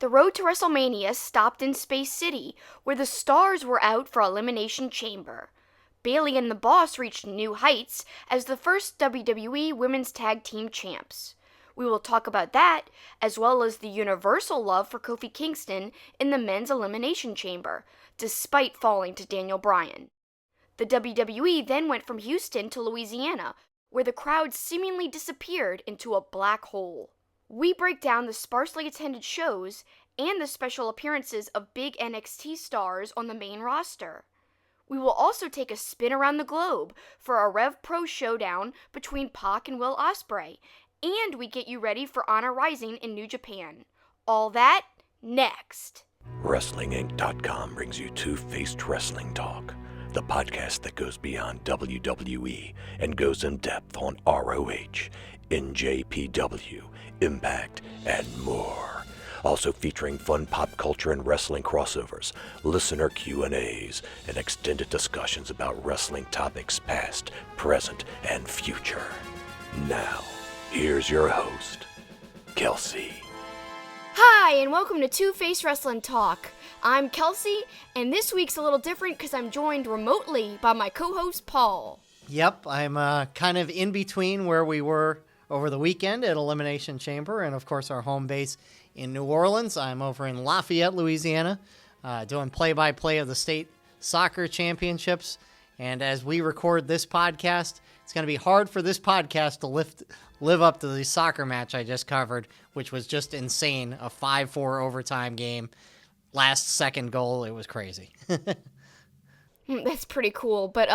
The road to WrestleMania stopped in Space City, where the stars were out for Elimination Chamber. Bayley and the Boss reached new heights as the first WWE Women's Tag Team Champs. We will talk about that, as well as the universal love for Kofi Kingston in the Men's Elimination Chamber, despite falling to Daniel Bryan. The WWE then went from Houston to Louisiana, where the crowd seemingly disappeared into a black hole. We break down the sparsely attended shows and the special appearances of big NXT stars on the main roster. We will also take a spin around the globe for our Rev Pro showdown between PAC and Will Ospreay, and we get you ready for Honor Rising in New Japan. All that next. WrestlingInc.com brings you Two-Faced Wrestling Talk, the podcast that goes beyond WWE and goes in depth on ROH, NJPW, Impact, and more. Also featuring fun pop culture and wrestling crossovers, listener Q&As, and extended discussions about wrestling topics past, present, and future. Now, here's your host, Kelsi. Hi, and welcome to Two-Faced Wrestling Talk. I'm Kelsi, and this week's a little different because I'm joined remotely by my co-host, Paul. Yep, I'm kind of in between where we were over the weekend at Elimination Chamber and, of course, our home base in New Orleans. I'm over in Lafayette, Louisiana, doing play-by-play of the state soccer championships. And as we record this podcast, it's going to be hard for this podcast to live up to the soccer match I just covered, which was just insane, a 5-4 overtime game. Last second goal, it was crazy. That's pretty cool. But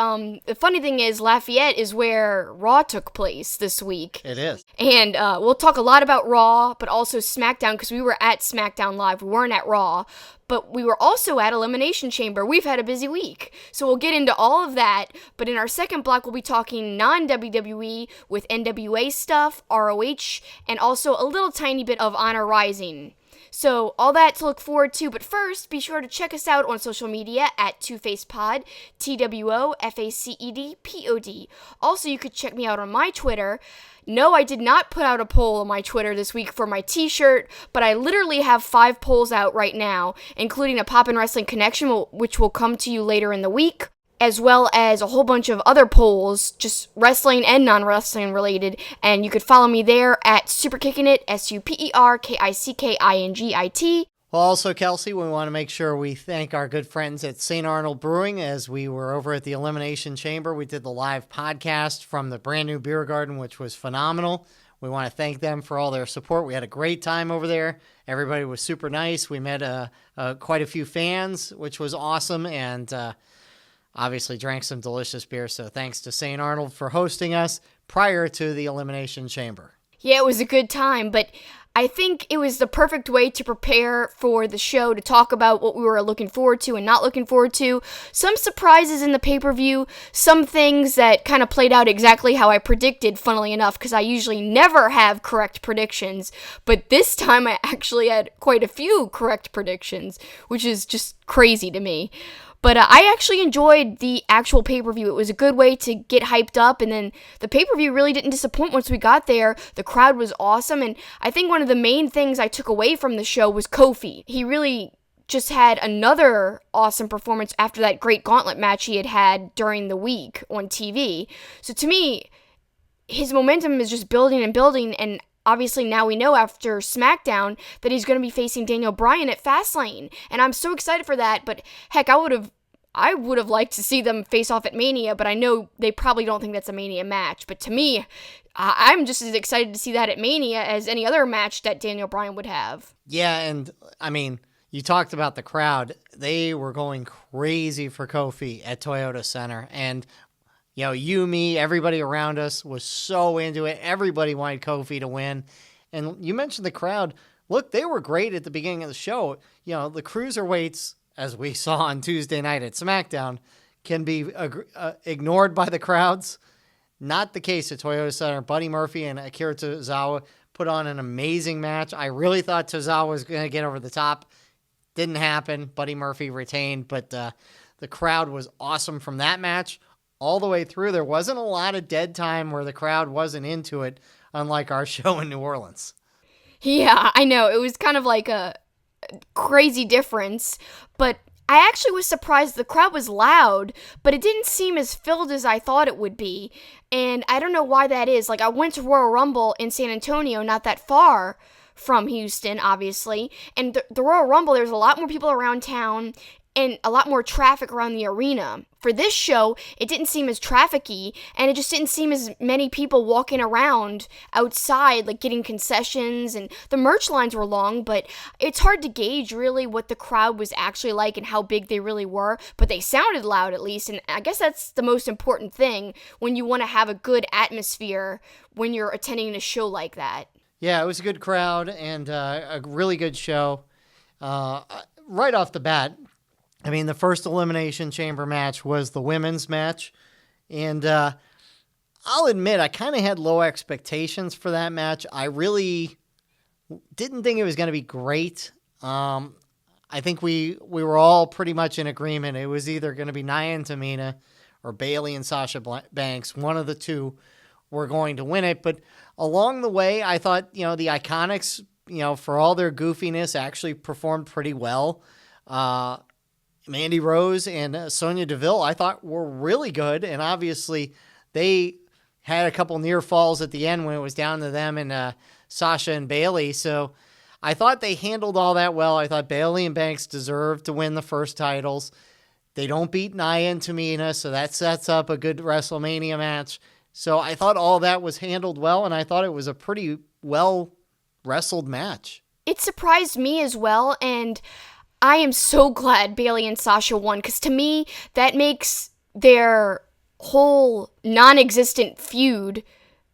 the funny thing is, Lafayette is where Raw took place this week. It is. And we'll talk a lot about Raw, but also Smackdown, because we were at Smackdown Live. We weren't at Raw, but we were also at Elimination Chamber. We've had a busy week. So we'll get into all of that. But in our second block, we'll be talking non-WWE with NWA stuff, ROH, and also a little tiny bit of Honor Rising. So, all that to look forward to, but first, be sure to check us out on social media at TwoFacedPod, TWOFACEDPOD. Also, you could check me out on my Twitter. No, I did not put out a poll on my Twitter this week for my t-shirt, but I literally have 5 polls out right now, including a Poppin' Wrestling Connection, which will come to you later in the week, as well as a whole bunch of other polls, just wrestling and non-wrestling related, and you could follow me there at SuperKickingIt, SuperKickingIt. Well, also, Kelsi, we want to make sure we thank our good friends at St. Arnold Brewing. As we were over at the Elimination Chamber, we did the live podcast from the brand new beer garden, which was phenomenal. We want to thank them for all their support. We had a great time over there. Everybody was super nice. We met quite a few fans, which was awesome, and obviously drank some delicious beer, so thanks to St. Arnold for hosting us prior to the Elimination Chamber. Yeah, it was a good time, but I think it was the perfect way to prepare for the show, to talk about what we were looking forward to and not looking forward to. Some surprises in the pay-per-view, some things that kind of played out exactly how I predicted, funnily enough, because I usually never have correct predictions, but this time I actually had quite a few correct predictions, which is just crazy to me. But I actually enjoyed the actual pay-per-view. It was a good way to get hyped up, and then the pay-per-view really didn't disappoint once we got there. The crowd was awesome, and I think one of the main things I took away from the show was Kofi. He really just had another awesome performance after that great gauntlet match he had during the week on TV. So to me, his momentum is just building and building, and obviously now we know after Smackdown that he's going to be facing Daniel Bryan at Fastlane, and I'm so excited for that. But heck, I would have liked to see them face off at Mania, but I know they probably don't think that's a Mania match. But to me, I'm just as excited to see that at Mania as any other match that Daniel Bryan would have. Yeah, and I mean, you talked about the crowd. They were going crazy for Kofi at Toyota Center, and you, me, everybody around us was so into it. Everybody wanted Kofi to win. And you mentioned the crowd. Look, they were great at the beginning of the show. The cruiserweights, as we saw on Tuesday night at SmackDown, can be ignored by the crowds. Not the case at Toyota Center. Buddy Murphy and Akira Tozawa put on an amazing match. I really thought Tozawa was going to get over the top. Didn't happen. Buddy Murphy retained, but the crowd was awesome from that match all the way through. There wasn't a lot of dead time where the crowd wasn't into it, unlike our show in New Orleans. Yeah, I know. It was kind of like crazy difference, but I actually was surprised the crowd was loud, but it didn't seem as filled as I thought it would be, and I don't know why that is. Like, I went to Royal Rumble in San Antonio, not that far from Houston, obviously, and the Royal Rumble, there's a lot more people around town, and a lot more traffic around the arena. For this show, it didn't seem as trafficy, and it just didn't seem as many people walking around outside, like getting concessions, and the merch lines were long, but it's hard to gauge really what the crowd was actually like and how big they really were, but they sounded loud at least, and I guess that's the most important thing when you want to have a good atmosphere when you're attending a show like that. Yeah, it was a good crowd and a really good show. Right off the bat, I mean, the first Elimination Chamber match was the women's match, and I'll admit I kind of had low expectations for that match. I really didn't think it was going to be great. I think we were all pretty much in agreement. It was either going to be Nia and Tamina or Bayley and Sasha Banks. One of the two were going to win it, but along the way, I thought, the Iconics, for all their goofiness, actually performed pretty well. Mandy Rose and Sonya Deville, I thought were really good, and obviously they had a couple near falls at the end when it was down to them and Sasha and Bayley, so I thought they handled all that well. I thought Bayley and Banks deserved to win the first titles. They don't beat Nia and Tamina, so that sets up a good WrestleMania match. So I thought all that was handled well, and I thought it was a pretty well-wrestled match. It surprised me as well, and I am so glad Bayley and Sasha won, because to me, that makes their whole non-existent feud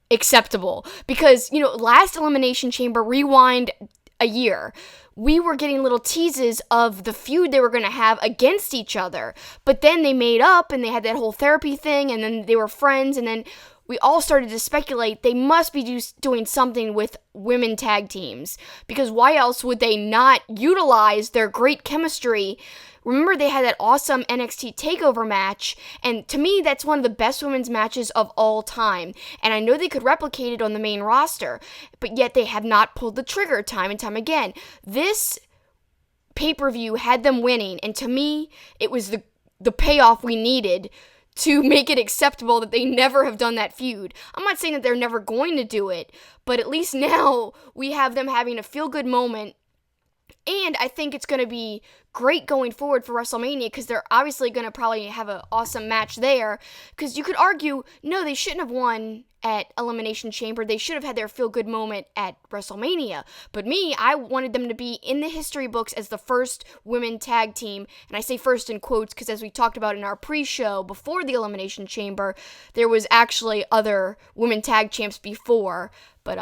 acceptable. Because, last Elimination Chamber, rewind a year, we were getting little teases of the feud they were going to have against each other. But then they made up, and they had that whole therapy thing, and then they were friends, and then we all started to speculate they must be doing something with women tag teams, because why else would they not utilize their great chemistry? Remember, they had that awesome NXT TakeOver match, and to me, that's one of the best women's matches of all time, and I know they could replicate it on the main roster, but yet they have not pulled the trigger time and time again. This pay-per-view had them winning, and to me, it was the payoff we needed to make it acceptable that they never have done that feud. I'm not saying that they're never going to do it, but at least now we have them having a feel-good moment, and I think it's going to be great going forward for WrestleMania, because they're obviously going to probably have an awesome match there, because you could argue, no, they shouldn't have won at Elimination Chamber. They should have had their feel-good moment at WrestleMania. But me, I wanted them to be in the history books as the first women tag team, and I say first in quotes because as we talked about in our pre-show before the Elimination Chamber, there was actually other women tag champs before, but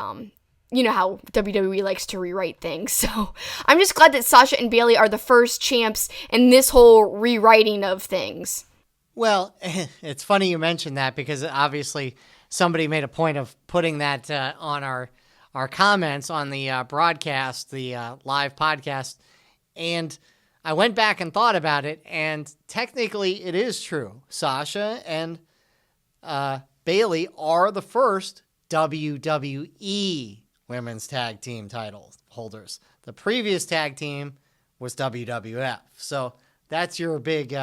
you know how WWE likes to rewrite things. So I'm just glad that Sasha and Bayley are the first champs in this whole rewriting of things. Well, it's funny you mentioned that, because obviously somebody made a point of putting that on our comments on the broadcast, the live podcast, and I went back and thought about it, and technically it is true. Sasha and Bayley are the first WWE women's tag team title holders. The previous tag team was WWF. So that's your big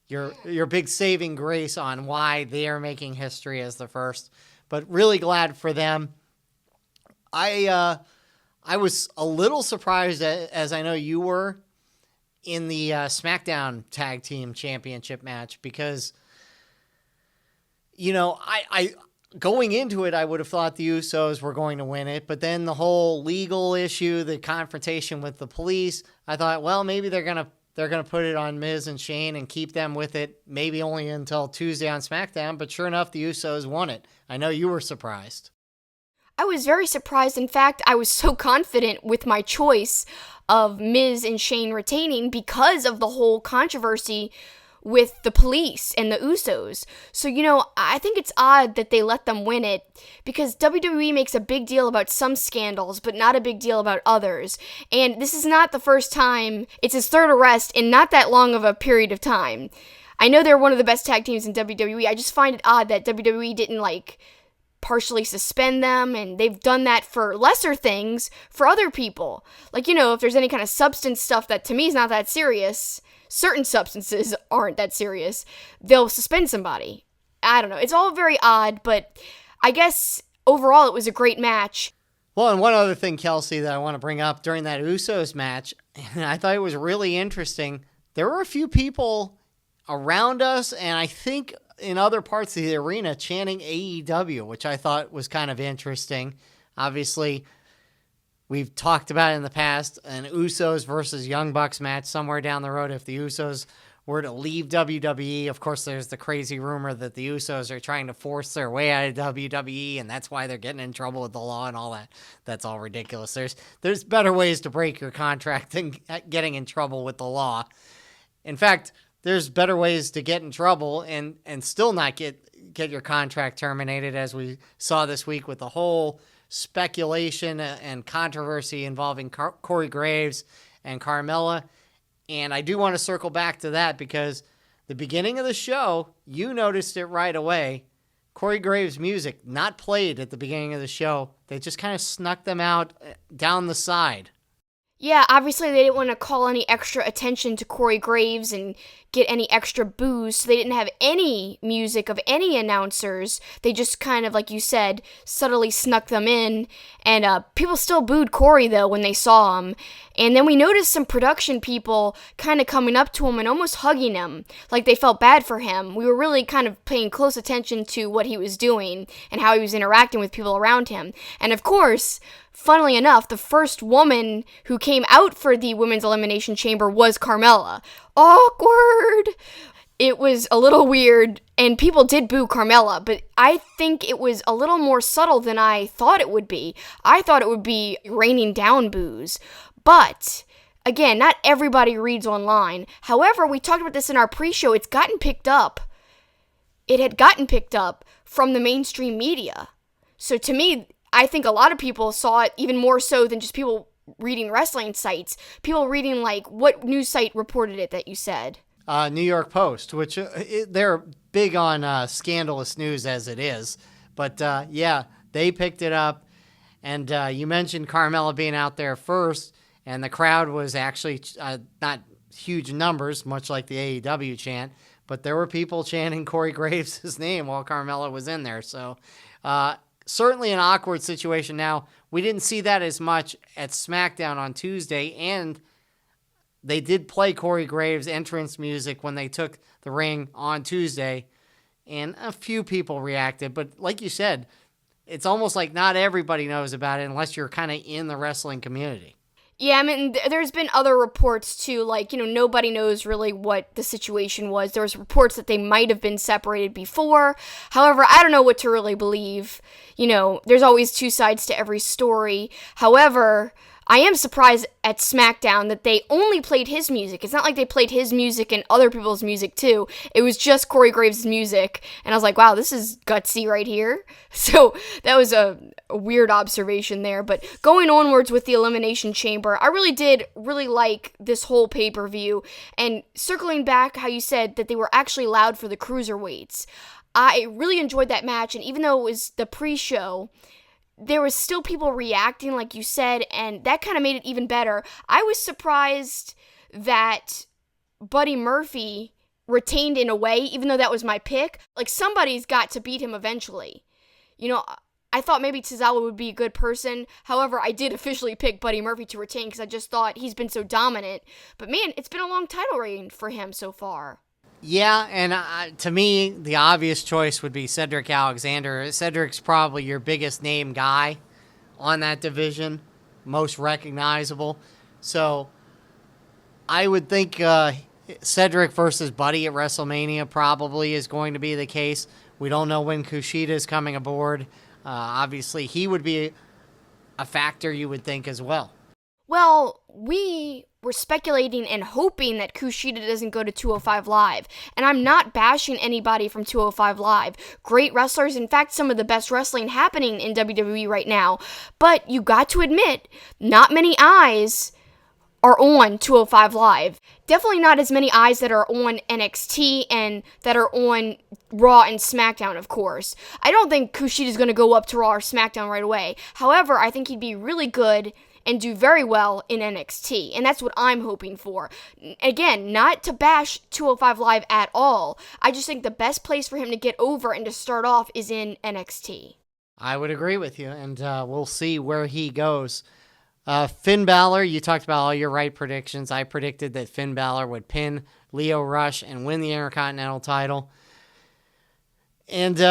your big saving grace on why they are making history as the first. But really glad for them. I was a little surprised, as I know you were, in the SmackDown Tag Team Championship match, because I going into it, I would have thought the Usos were going to win it, but then the whole legal issue, the confrontation with the police, I thought, well, maybe they're gonna put it on Miz and Shane and keep them with it, maybe only until Tuesday on SmackDown. But sure enough, the Usos won it. I know you were surprised. I was very surprised. In fact, I was so confident with my choice of Miz and Shane retaining because of the whole controversy with the police and the Usos. So, I think it's odd that they let them win it, because WWE makes a big deal about some scandals, but not a big deal about others. And this is not the first time. It's his third arrest in not that long of a period of time. I know they're one of the best tag teams in WWE. I just find it odd that WWE didn't, partially suspend them, and they've done that for lesser things for other people. Like, if there's any kind of substance stuff that to me is not that serious, certain substances aren't that serious, they'll suspend somebody. I don't know. It's all very odd, but I guess overall it was a great match. Well, and one other thing, Kelsi, that I want to bring up during that Usos match, and I thought it was really interesting, there were a few people around us, and I think in other parts of the arena, chanting AEW, which I thought was kind of interesting. Obviously, we've talked about it in the past, an Usos versus Young Bucks match somewhere down the road. If the Usos were to leave WWE, of course, there's the crazy rumor that the Usos are trying to force their way out of WWE, and that's why they're getting in trouble with the law and all that. That's all ridiculous. There's better ways to break your contract than getting in trouble with the law. In fact, there's better ways to get in trouble and still not get your contract terminated, as we saw this week with the whole speculation and controversy involving Corey Graves and Carmella. And I do want to circle back to that because the beginning of the show, you noticed it right away. Corey Graves' music not played at the beginning of the show. They just kind of snuck them out down the side. Yeah, obviously they didn't want to call any extra attention to Corey Graves and get any extra boos, so they didn't have any music of any announcers. They just kind of, like you said, subtly snuck them in, and people still booed Corey, though, when they saw him. And then we noticed some production people kind of coming up to him and almost hugging him, like they felt bad for him. We were really kind of paying close attention to what he was doing and how he was interacting with people around him. And of course, funnily enough, the first woman who came out for the Women's Elimination Chamber was Carmella. Awkward! It was a little weird, and people did boo Carmella, but I think it was a little more subtle than I thought it would be. I thought it would be raining down boos. But, again, not everybody reads online. However, we talked about this in our pre-show, it's gotten picked up. It had gotten picked up from the mainstream media. So to me, I think a lot of people saw it even more so than just people reading wrestling sites. People reading, like, what news site reported it that you said? New York Post, which they're big on scandalous news as it is. But, yeah, they picked it up. And you mentioned Carmella being out there first, and the crowd was actually not huge numbers, much like the AEW chant, but there were people chanting Corey Graves' name while Carmella was in there. So, certainly an awkward situation. Now, we didn't see that as much at Smackdown on Tuesday, and they did play Corey Graves' entrance music when they took the ring on Tuesday, and a few people reacted. But like you said, it's almost like not everybody knows about it unless you're kind of in the wrestling community. Yeah, I mean, there's been other reports, too, like, nobody knows really what the situation was. There was reports that they might have been separated before. However, I don't know what to really believe. There's always two sides to every story. However, I am surprised at SmackDown that they only played his music. It's not like they played his music and other people's music, too. It was just Corey Graves' music, and I was like, wow, this is gutsy right here. So that was a weird observation there. But going onwards with the Elimination Chamber, I really did like this whole pay-per-view. And circling back how you said that they were actually loud for the cruiserweights, I really enjoyed that match, and even though it was the pre-show, there was still people reacting, like you said, and that kind of made it even better. I was surprised that Buddy Murphy retained in a way, even though that was my pick. Like, somebody's got to beat him eventually. I thought maybe Tozawa would be a good person. However, I did officially pick Buddy Murphy to retain because I just thought he's been so dominant. But man, it's been a long title reign for him so far. Yeah, and to me, the obvious choice would be Cedric Alexander. Cedric's probably your biggest name guy on that division, most recognizable. So I would think Cedric versus Buddy at WrestleMania probably is going to be the case. We don't know when Kushida is coming aboard. Obviously, he would be a factor, you would think, as well. Well, we were speculating and hoping that Kushida doesn't go to 205 Live. And I'm not bashing anybody from 205 Live. Great wrestlers, in fact, some of the best wrestling happening in WWE right now. But you got to admit, not many eyes are on 205 Live. Definitely not as many eyes that are on NXT and that are on Raw and SmackDown, of course. I don't think Kushida's going to go up to Raw or SmackDown right away. However, I think he'd be really good and do very well in NXT, and that's what I'm hoping for. Again, not to bash 205 Live at all. I just think the best place for him to get over and to start off is in NXT. I would agree with you, and we'll see where he goes. Finn Balor, you talked about all your right predictions. I predicted that Finn Balor would pin Lio Rush and win the Intercontinental title. And, you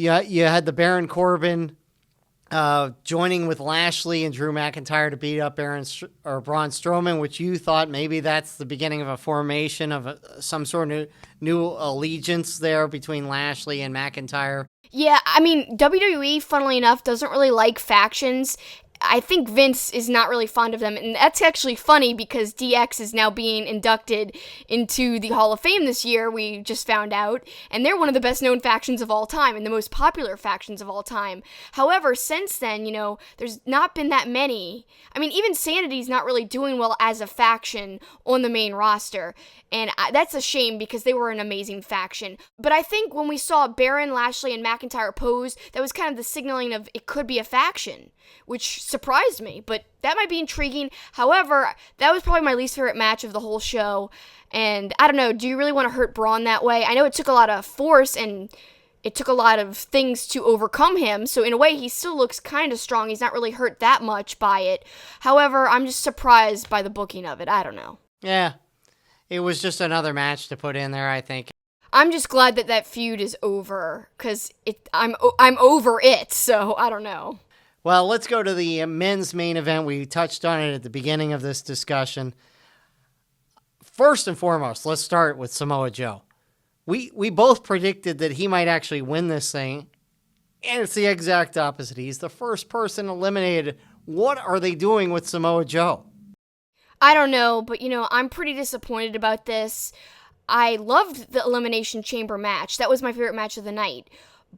had the Baron Corbin joining with Lashley and Drew McIntyre to beat up Braun Strowman, which you thought maybe that's the beginning of a formation of some sort of new allegiance there between Lashley and McIntyre. Yeah, I mean, WWE, funnily enough, doesn't really like factions. I think Vince is not really fond of them, and that's actually funny because DX is now being inducted into the Hall of Fame this year, we just found out, and they're one of the best-known factions of all time and the most popular factions of all time. However, since then, there's not been that many. I mean, even Sanity's not really doing well as a faction on the main roster, and that's a shame because they were an amazing faction. But I think when we saw Baron, Lashley, and McIntyre pose, that was kind of the signaling of it could be a faction, which surprised me, but that might be intriguing. However, that was probably my least favorite match of the whole show, and I don't know, do you really want to hurt Braun that way? I know it took a lot of force, and it took a lot of things to overcome him, so in a way, he still looks kind of strong. He's not really hurt that much by it. However, I'm just surprised by the booking of it. I don't know. Yeah, it was just another match to put in there, I think. I'm just glad that feud is over, because I'm over it, so I don't know. Well, let's go to the men's main event. We touched on it at the beginning of this discussion. First and foremost, let's start with Samoa Joe. We both predicted that he might actually win this thing, and it's the exact opposite. He's the first person eliminated. What are they doing with Samoa Joe? I don't know, but I'm pretty disappointed about this. I loved the Elimination Chamber match. That was my favorite match of the night.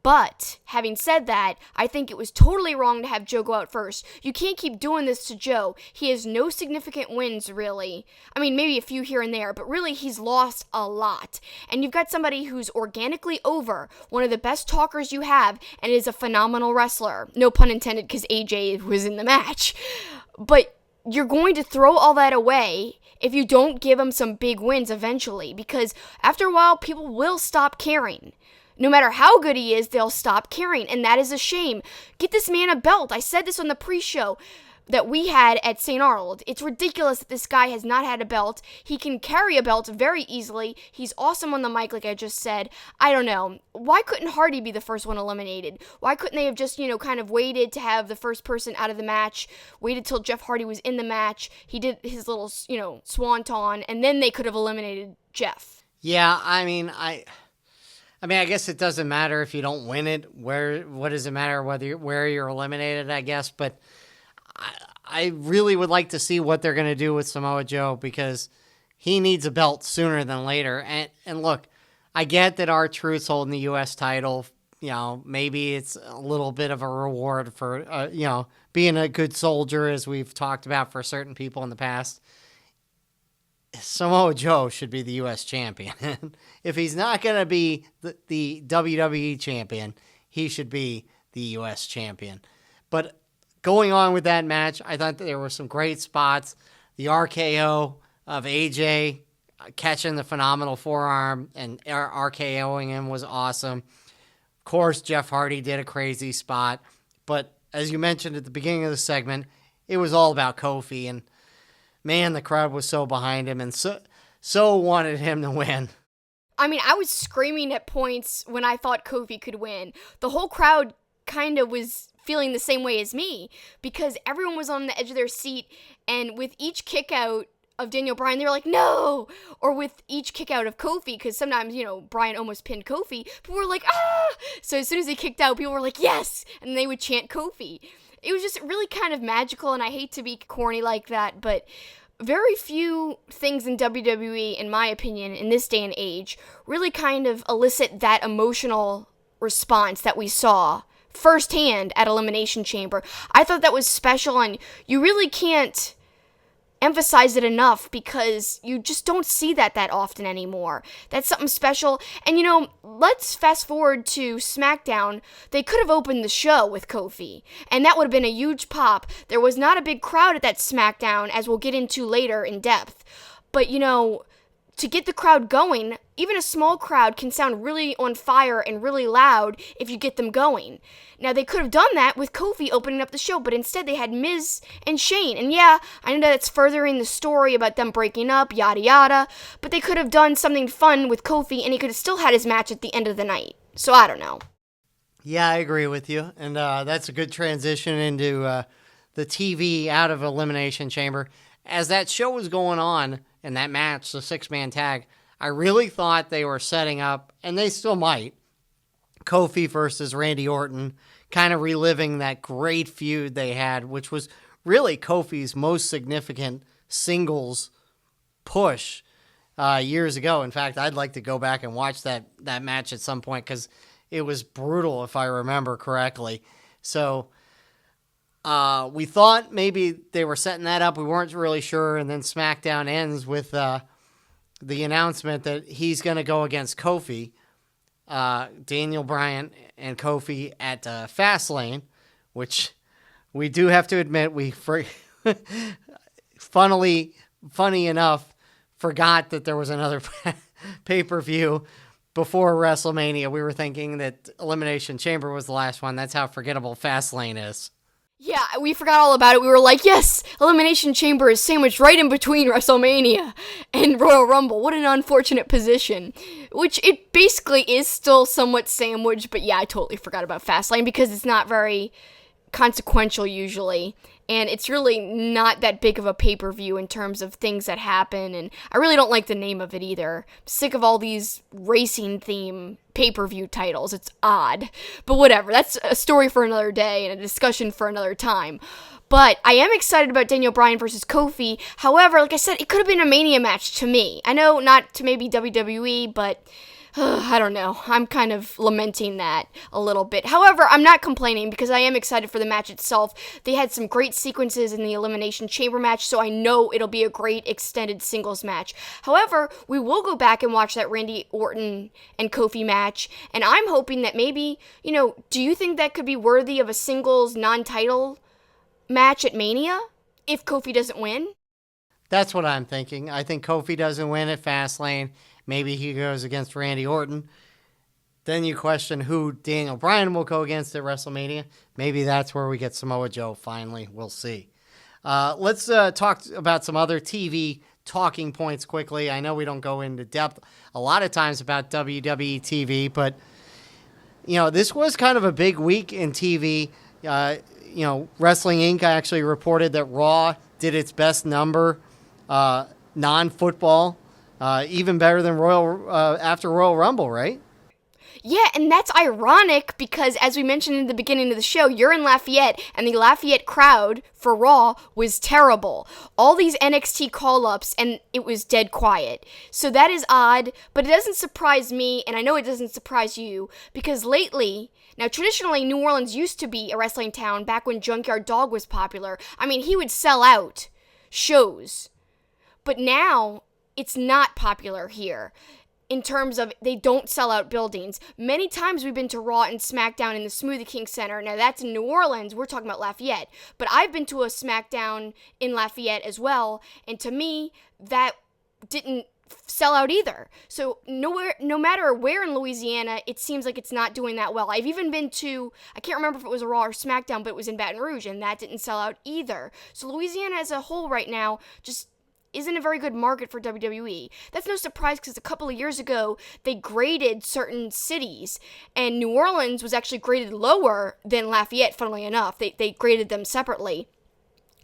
But, having said that, I think it was totally wrong to have Joe go out first. You can't keep doing this to Joe. He has no significant wins, really. I mean, maybe a few here and there, but really he's lost a lot. And you've got somebody who's organically over, one of the best talkers you have, and is a phenomenal wrestler. No pun intended, because AJ was in the match. But you're going to throw all that away if you don't give him some big wins eventually, because after a while, people will stop caring. No matter how good he is, they'll stop caring, and that is a shame. Get this man a belt. I said this on the pre-show that we had at St. Arnold. It's ridiculous that this guy has not had a belt. He can carry a belt very easily. He's awesome on the mic, like I just said. I don't know. Why couldn't Hardy be the first one eliminated? Why couldn't they have just, kind of waited to have the first person out of the match, waited till Jeff Hardy was in the match, he did his little, swanton, and then they could have eliminated Jeff. Yeah, I mean, I guess it doesn't matter if you don't win it. What does it matter where you're eliminated, I guess? But I really would like to see what they're going to do with Samoa Joe, because he needs a belt sooner than later. And look, I get that R-Truth's holding the U.S. title. Maybe it's a little bit of a reward for, being a good soldier, as we've talked about for certain people in the past. Samoa Joe should be the U.S. champion. If he's not going to be the WWE champion, he should be the U.S. champion. But going on with that match, I thought that there were some great spots. The RKO of AJ catching the phenomenal forearm and RKOing him was awesome. Of course, Jeff Hardy did a crazy spot. But as you mentioned at the beginning of the segment, it was all about Kofi, and man, the crowd was so behind him and so wanted him to win. I mean, I was screaming at points when I thought Kofi could win. The whole crowd kind of was feeling the same way as me, because everyone was on the edge of their seat, and with each kick out of Daniel Bryan, they were like, no! Or with each kick out of Kofi, because sometimes, Bryan almost pinned Kofi, people were like, ah! So as soon as he kicked out, people were like, yes! And they would chant Kofi. It was just really kind of magical, and I hate to be corny like that, but very few things in WWE, in my opinion, in this day and age, really kind of elicit that emotional response that we saw firsthand at Elimination Chamber. I thought that was special, and you really can't emphasize it enough because you just don't see that often anymore. That's something special. And let's fast forward to Smackdown. They could have opened the show with Kofi, and that would have been a huge pop. There was not a big crowd at that Smackdown, as we'll get into later in depth. But to get the crowd going, even a small crowd can sound really on fire and really loud if you get them going. Now, they could have done that with Kofi opening up the show, but instead they had Miz and Shane. And yeah, I know that's furthering the story about them breaking up, yada yada, but they could have done something fun with Kofi, and he could have still had his match at the end of the night. So I don't know. Yeah, I agree with you. And that's a good transition into the TV out of Elimination Chamber. As that show was going on, in that match, the 6-man tag, I really thought they were setting up, and they still might, Kofi versus Randy Orton, kind of reliving that great feud they had, which was really Kofi's most significant singles push years ago. In fact, I'd like to go back and watch that match at some point because it was brutal, if I remember correctly. So we thought maybe they were setting that up. We weren't really sure. And then SmackDown ends with the announcement that he's going to go against Kofi, Daniel Bryan and Kofi at Fastlane, which we do have to admit funny enough, forgot that there was another pay-per-view before WrestleMania. We were thinking that Elimination Chamber was the last one. That's how forgettable Fastlane is. Yeah, we forgot all about it. We were like, yes, Elimination Chamber is sandwiched right in between WrestleMania and Royal Rumble. What an unfortunate position. Which it basically is still somewhat sandwiched, but yeah, I totally forgot about Fastlane because it's not very consequential usually. And it's really not that big of a pay-per-view in terms of things that happen. And I really don't like the name of it either. I'm sick of all these racing theme pay-per-view titles. It's odd. But whatever. That's a story for another day and a discussion for another time. But I am excited about Daniel Bryan versus Kofi. However, like I said, it could have been a Mania match to me. I know not to maybe WWE, but I don't know. I'm kind of lamenting that a little bit. However, I'm not complaining because I am excited for the match itself. They had some great sequences in the Elimination Chamber match, so I know it'll be a great extended singles match. However, we will go back and watch that Randy Orton and Kofi match, and I'm hoping that maybe, do you think that could be worthy of a singles non-title match at Mania if Kofi doesn't win? That's what I'm thinking. I think Kofi doesn't win at Fastlane. Maybe he goes against Randy Orton. Then you question who Daniel Bryan will go against at WrestleMania. Maybe that's where we get Samoa Joe finally. We'll see. Let's talk about some other TV talking points quickly. I know we don't go into depth a lot of times about WWE TV, but, this was kind of a big week in TV. Wrestling Inc. actually reported that Raw did its best number, non-football. Even better than after Royal Rumble, right? Yeah, and that's ironic because, as we mentioned in the beginning of the show, you're in Lafayette, and the Lafayette crowd for Raw was terrible. All these NXT call-ups, and it was dead quiet. So that is odd, but it doesn't surprise me, and I know it doesn't surprise you, because lately, now traditionally, New Orleans used to be a wrestling town back when Junkyard Dog was popular. I mean, he would sell out shows. But now it's not popular here in terms of they don't sell out buildings. Many times we've been to Raw and SmackDown in the Smoothie King Center. Now that's in New Orleans. We're talking about Lafayette. But I've been to a SmackDown in Lafayette as well. And to me, that didn't sell out either. So no matter where in Louisiana, it seems like it's not doing that well. I've even been to, I can't remember if it was a Raw or SmackDown, but it was in Baton Rouge, and that didn't sell out either. So Louisiana as a whole right now just isn't a very good market for WWE. That's no surprise because a couple of years ago, they graded certain cities, and New Orleans was actually graded lower than Lafayette, funnily enough. They graded them separately.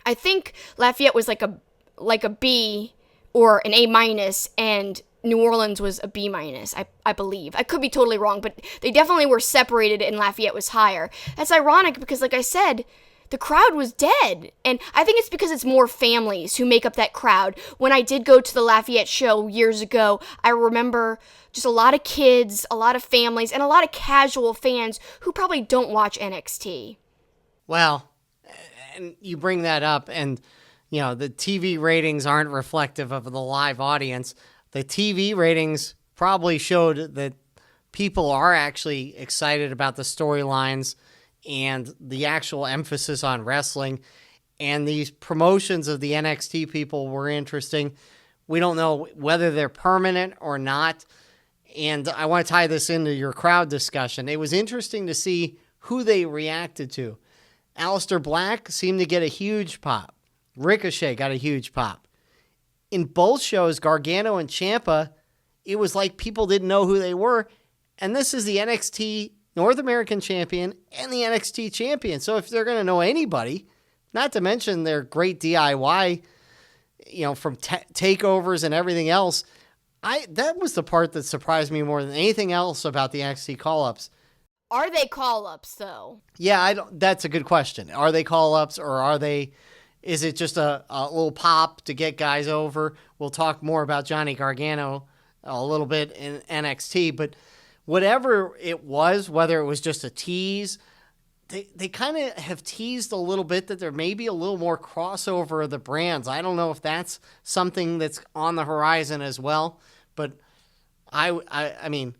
I think Lafayette was like a B or an A-, and New Orleans was a B-, I believe. I could be totally wrong, but they definitely were separated and Lafayette was higher. That's ironic because, like I said, the crowd was dead. And I think it's because it's more families who make up that crowd. When I did go to the Lafayette show years ago, I remember just a lot of kids, a lot of families, and a lot of casual fans who probably don't watch NXT. Well, and you bring that up, and the TV ratings aren't reflective of the live audience. The TV ratings probably showed that people are actually excited about the storylines and the actual emphasis on wrestling. And these promotions of the NXT people were interesting. We don't know whether they're permanent or not. And I want to tie this into your crowd discussion. It was interesting to see who they reacted to. Aleister Black seemed to get a huge pop. Ricochet got a huge pop. In both shows, Gargano and Ciampa, it was like people didn't know who they were. And this is the NXT North American champion and the NXT champion. So if they're going to know anybody, not to mention their great DIY, from takeovers and everything else, that was the part that surprised me more than anything else about the NXT call-ups. Are they call-ups, though? Yeah, that's a good question. Are they call-ups, or is it just a little pop to get guys over? We'll talk more about Johnny Gargano a little bit in NXT, but whatever it was, whether it was just a tease, they kind of have teased a little bit that there may be a little more crossover of the brands. I don't know if that's something that's on the horizon as well, but I mean,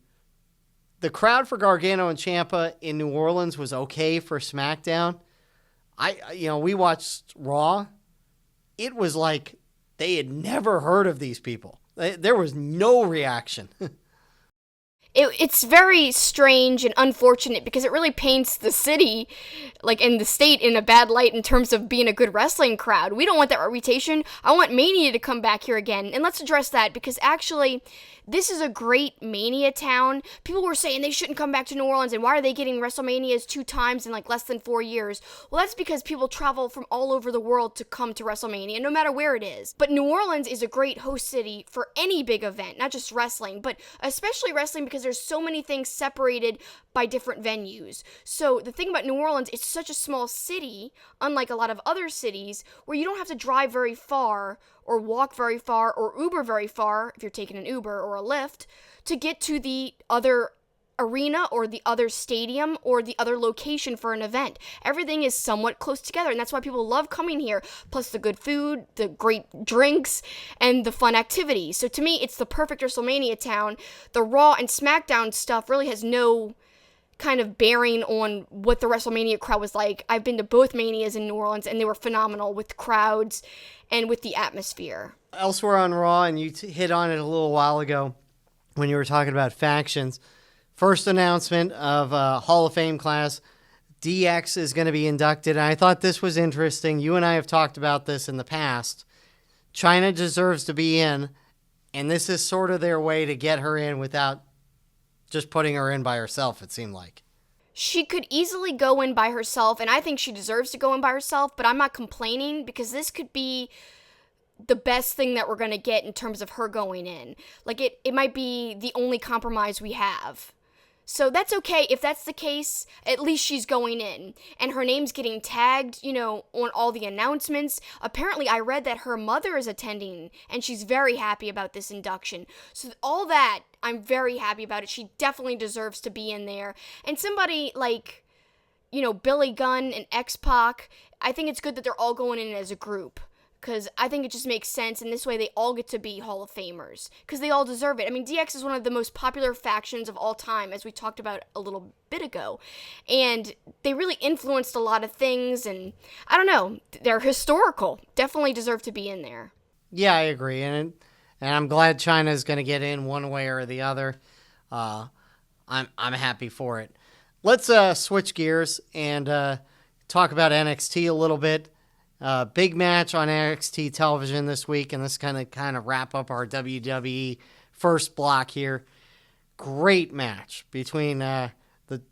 the crowd for Gargano and Ciampa in New Orleans was okay for SmackDown. We watched Raw. It was like they had never heard of these people. There was no reaction. It's very strange and unfortunate because it really paints the city, and the state, in a bad light in terms of being a good wrestling crowd. We don't want that reputation. I want Mania to come back here again. And let's address that because actually, this is a great Mania town. People were saying they shouldn't come back to New Orleans, and why are they getting WrestleManias 2 times in less than 4 years? Well, that's because people travel from all over the world to come to WrestleMania, no matter where it is. But New Orleans is a great host city for any big event, not just wrestling, but especially wrestling because there's so many things separated by different venues. So the thing about New Orleans, it's such a small city, unlike a lot of other cities, where you don't have to drive very far or walk very far or Uber very far, if you're taking an Uber or a Lyft, to get to the other arena or the other stadium or the other location for an event. Everything is somewhat close together, and that's why people love coming here, plus the good food, the great drinks, and the fun activities. So to me, it's the perfect WrestleMania town. The Raw and SmackDown stuff really has no kind of bearing on what the WrestleMania crowd was like. I've been to both Manias in New Orleans, and they were phenomenal with crowds and with the atmosphere. Elsewhere on Raw, and you hit on it a little while ago when you were talking about factions, first announcement of a Hall of Fame class, DX is going to be inducted, and I thought this was interesting. You and I have talked about this in the past. China deserves to be in, and this is sort of their way to get her in without just putting her in by herself, it seemed like. She could easily go in by herself, and I think she deserves to go in by herself, but I'm not complaining because this could be the best thing that we're going to get in terms of her going in. It might be the only compromise we have. So that's okay. If that's the case, at least she's going in. And her name's getting tagged, on all the announcements. Apparently, I read that her mother is attending, and she's very happy about this induction. So all that, I'm very happy about it. She definitely deserves to be in there. And somebody like, Billy Gunn and X-Pac, I think it's good that they're all going in as a group. Because I think it just makes sense, and this way they all get to be Hall of Famers. Because they all deserve it. I mean, DX is one of the most popular factions of all time, as we talked about a little bit ago. And they really influenced a lot of things, and I don't know, they're historical. Definitely deserve to be in there. Yeah, I agree. And I'm glad China's going to get in one way or the other. I'm happy for it. Let's switch gears and talk about NXT a little bit. Big match on NXT television this week, and this kind of wrap up our WWE first block here. Great match between the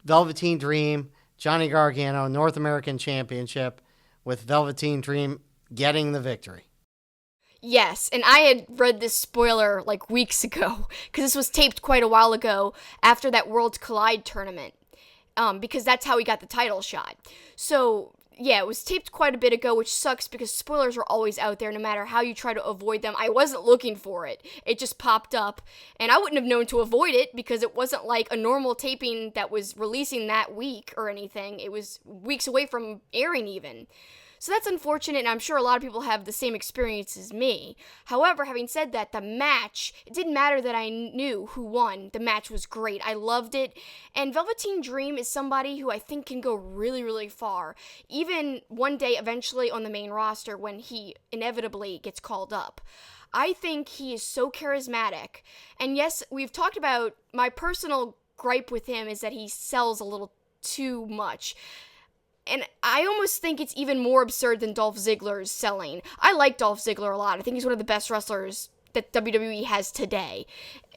Velveteen Dream, Johnny Gargano, North American Championship, with Velveteen Dream getting the victory. Yes, and I had read this spoiler weeks ago, because this was taped quite a while ago after that Worlds Collide tournament, because that's how he got the title shot. So Yeah, it was taped quite a bit ago, which sucks because spoilers are always out there no matter how you try to avoid them. I wasn't looking for it. It just popped up, and I wouldn't have known to avoid it because it wasn't like a normal taping that was releasing that week or anything. It was weeks away from airing even. So that's unfortunate, and I'm sure a lot of people have the same experience as me. However, having said that, the match, it didn't matter that I knew who won. The match was great. I loved it. And Velveteen Dream is somebody who I think can go really, really far. Even one day, eventually, on the main roster when he inevitably gets called up. I think he is so charismatic. And yes, we've talked about my personal gripe with him is that he sells a little too much. And I almost think it's even more absurd than Dolph Ziggler's selling. I like Dolph Ziggler a lot. I think he's one of the best wrestlers that WWE has today.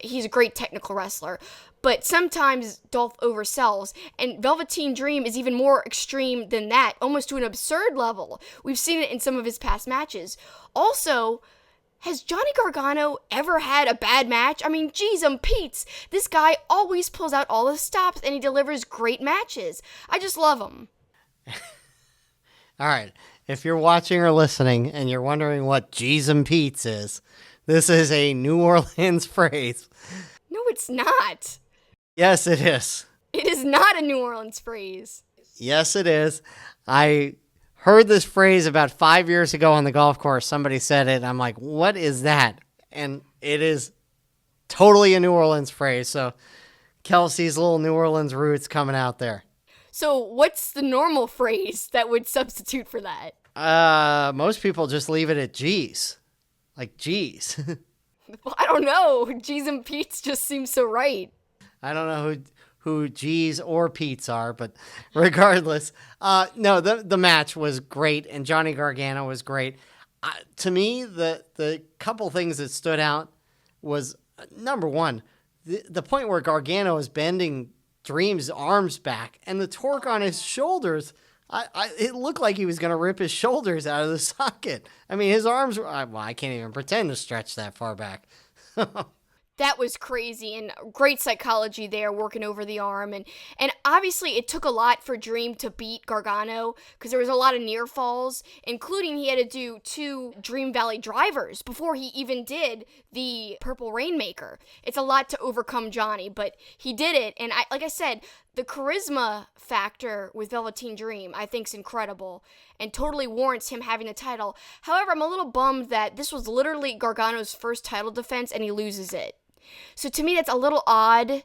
He's a great technical wrestler. But sometimes Dolph oversells, and Velveteen Dream is even more extreme than that, almost to an absurd level. We've seen it in some of his past matches. Also, has Johnny Gargano ever had a bad match? I mean, geez, Pete's. This guy always pulls out all the stops, and he delivers great matches. I just love him. All right. If you're watching or listening and you're wondering what G's and Pete's is, this is a New Orleans phrase. No, it's not. Yes, it is. It is not a New Orleans phrase. Yes, it is. I heard this phrase about 5 years ago on the golf course. Somebody said it. And I'm like, what is that? And it is totally a New Orleans phrase. So Kelsi's little New Orleans roots coming out there. So what's the normal phrase that would substitute for that? Most people just leave it at G's. Like G's. Well, I don't know. G's and Pete's just seems so right. I don't know who G's or Pete's are, but regardless. No, the match was great, and Johnny Gargano was great. To me, the couple things that stood out was, number one, the point where Gargano is bending Dream's arms back, and the torque on his shoulders, it looked like he was going to rip his shoulders out of the socket. I mean, his arms were, well, I can't even pretend to stretch that far back. That was crazy, and great psychology there, working over the arm. And obviously, it took a lot for Dream to beat Gargano, because there was a lot of near falls, including he had to do 2 Dream Valley drivers before he even did the Purple Rainmaker. It's a lot to overcome Johnny, but he did it. And like I said, the charisma factor with Velveteen Dream, I think, is incredible and totally warrants him having the title. However, I'm a little bummed that this was literally Gargano's first title defense, and he loses it. So to me, that's a little odd,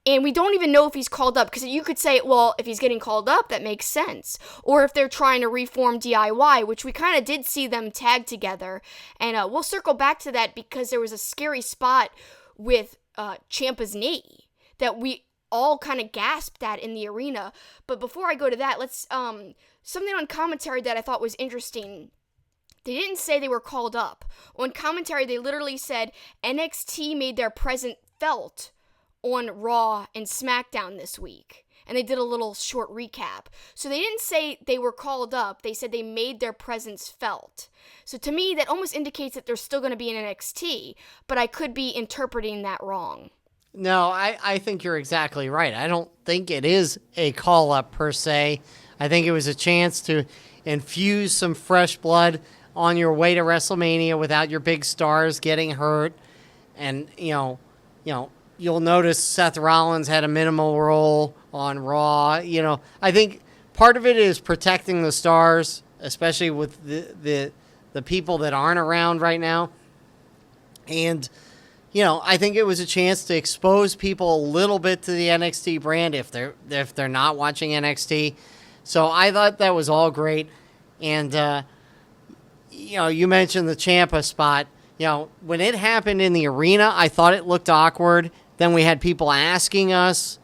and we don't even know if he's called up, because you could say, well, if he's getting called up, that makes sense. Or if they're trying to reform DIY, which we kind of did see them tag together. And we'll circle back to that, because there was a scary spot with Ciampa's knee that we all kind of gasped at in the arena. But before I go to that, let's something on commentary that I thought was interesting. They didn't say they were called up. On commentary, they literally said NXT made their presence felt on Raw and Smackdown this week. And they did a little short recap. So they didn't say they were called up. They said they made their presence felt. So to me, that almost indicates that they're still going to be in NXT. But I could be interpreting that wrong. No, I think you're exactly right. I don't think it is a call-up per se. I think it was a chance to infuse some fresh blood on your way to WrestleMania without your big stars getting hurt. And, you'll notice Seth Rollins had a minimal role on Raw. I think part of it is protecting the stars, especially with the people that aren't around right now. And, I think it was a chance to expose people a little bit to the NXT brand if they're not watching NXT. So I thought that was all great. And, you mentioned the Ciampa spot. When it happened in the arena, I thought it looked awkward. Then we had people asking us,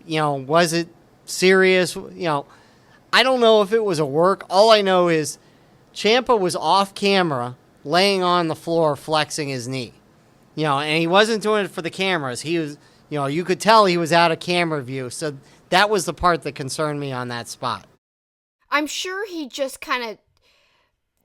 was it serious? I don't know if it was a work. All I know is Ciampa was off camera, laying on the floor, flexing his knee. And he wasn't doing it for the cameras. He was, you could tell he was out of camera view. So that was the part that concerned me on that spot. I'm sure he just kind of